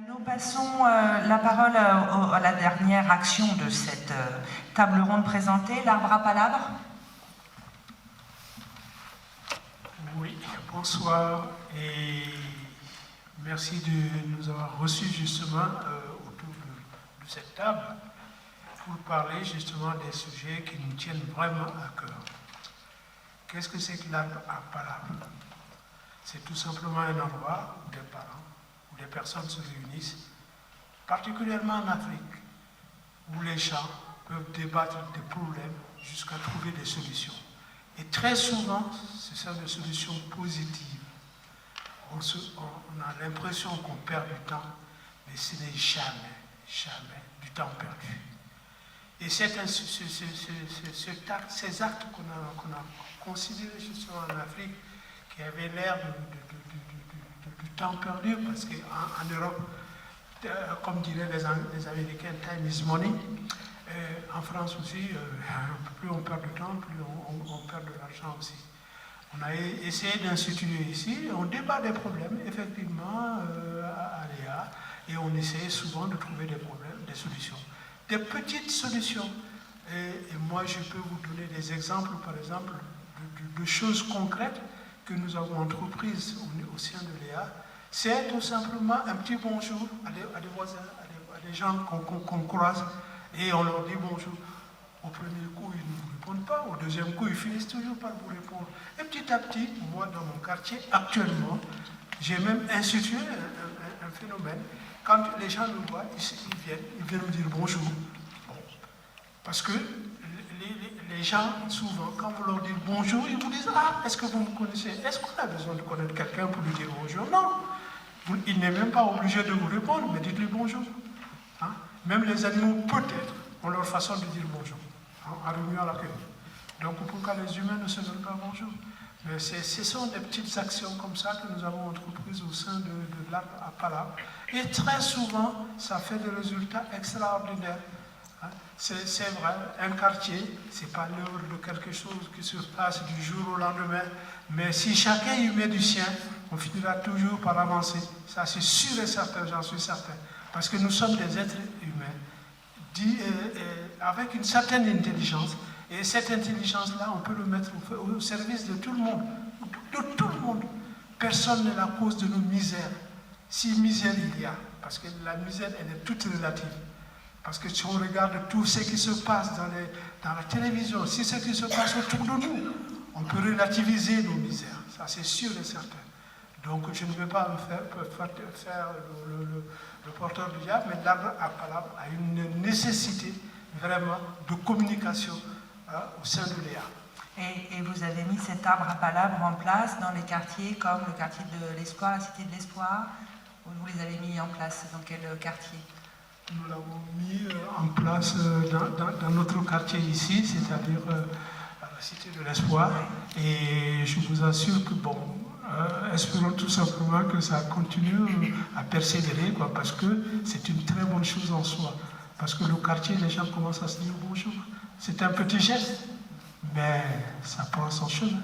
Nous passons la parole à la dernière action de cette table ronde présentée, l'arbre à palabre. Oui, bonsoir et merci de nous avoir reçus justement autour de cette table pour parler justement des sujets qui nous tiennent vraiment à cœur. Qu'est-ce que c'est que l'arbre à palabre? C'est tout simplement un endroit où des parents où des personnes se réunissent, particulièrement en Afrique, où les gens peuvent débattre des problèmes jusqu'à trouver des solutions. Et très souvent, ce sont des solutions positives. On a l'impression qu'on perd du temps, mais ce n'est jamais, jamais du temps perdu. Et ces actes qu'on a considérés justement en Afrique, qui avaient l'air du temps perdu, parce qu'en Europe, comme diraient les Américains, time is money. En France aussi, plus on perd de temps, plus on perd de l'argent aussi. On a essayé d'instituer ici, on débat des problèmes, effectivement, à l'EA, et on essaie souvent de trouver des problèmes, des solutions. Des petites solutions. Et moi, je peux vous donner des exemples, par exemple, de choses concrètes que nous avons entreprises au sein de l'EA. C'est tout simplement un petit bonjour à des voisins, à des gens qu'on croise, et on leur dit bonjour. Au premier coup, ils ne vous répondent pas, au deuxième coup, ils finissent toujours par vous répondre. Et petit à petit, moi, dans mon quartier, actuellement, j'ai même institué un phénomène. Quand les gens nous voient, ils viennent me dire bonjour. Bon. Parce que les gens, souvent, quand vous leur dites bonjour, ils vous disent « Ah, est-ce que vous me connaissez? Est-ce qu'on a besoin de connaître quelqu'un pour lui dire bonjour ?» Non. Il n'est même pas obligé de vous répondre, mais dites-lui bonjour. Hein? Même les animaux, peut-être, ont leur façon de dire bonjour, hein, en remuant la queue. Donc pourquoi les humains ne se donnent pas bonjour? Mais ce sont des petites actions comme ça que nous avons entreprises au sein de l'arbre à palabre. Et très souvent, ça fait des résultats extraordinaires. Hein? C'est vrai, un quartier, ce n'est pas l'œuvre de quelque chose qui se passe du jour au lendemain, mais si chacun y met du sien, on finira toujours par avancer. Ça, c'est sûr et certain, j'en suis certain. Parce que nous sommes des êtres humains, avec une certaine intelligence. Et cette intelligence-là, on peut le mettre au service de tout le monde. De tout le monde. Personne n'est la cause de nos misères. Si misère il y a, parce que la misère, elle est toute relative. Parce que si on regarde tout ce qui se passe dans la télévision, si ce qui se passe autour de nous, on peut relativiser nos misères. Ça, c'est sûr et certain. Donc, je ne vais pas me faire le porteur du diable, mais l'arbre à palabre a une nécessité vraiment de communication au sein de l'EA. Et vous avez mis cet arbre à palabre en place dans les quartiers comme le quartier de l'Espoir, la Cité de l'Espoir. Vous les avez mis en place dans quel quartier? Nous l'avons mis en place dans notre quartier ici, c'est-à-dire à la Cité de l'Espoir. Et je vous assure que, bon, espérons tout simplement que ça continue à persévérer, quoi, parce que c'est une très bonne chose en soi. Parce que le quartier, les gens commencent à se dire bonjour. C'est un petit geste, mais ça prend son chemin.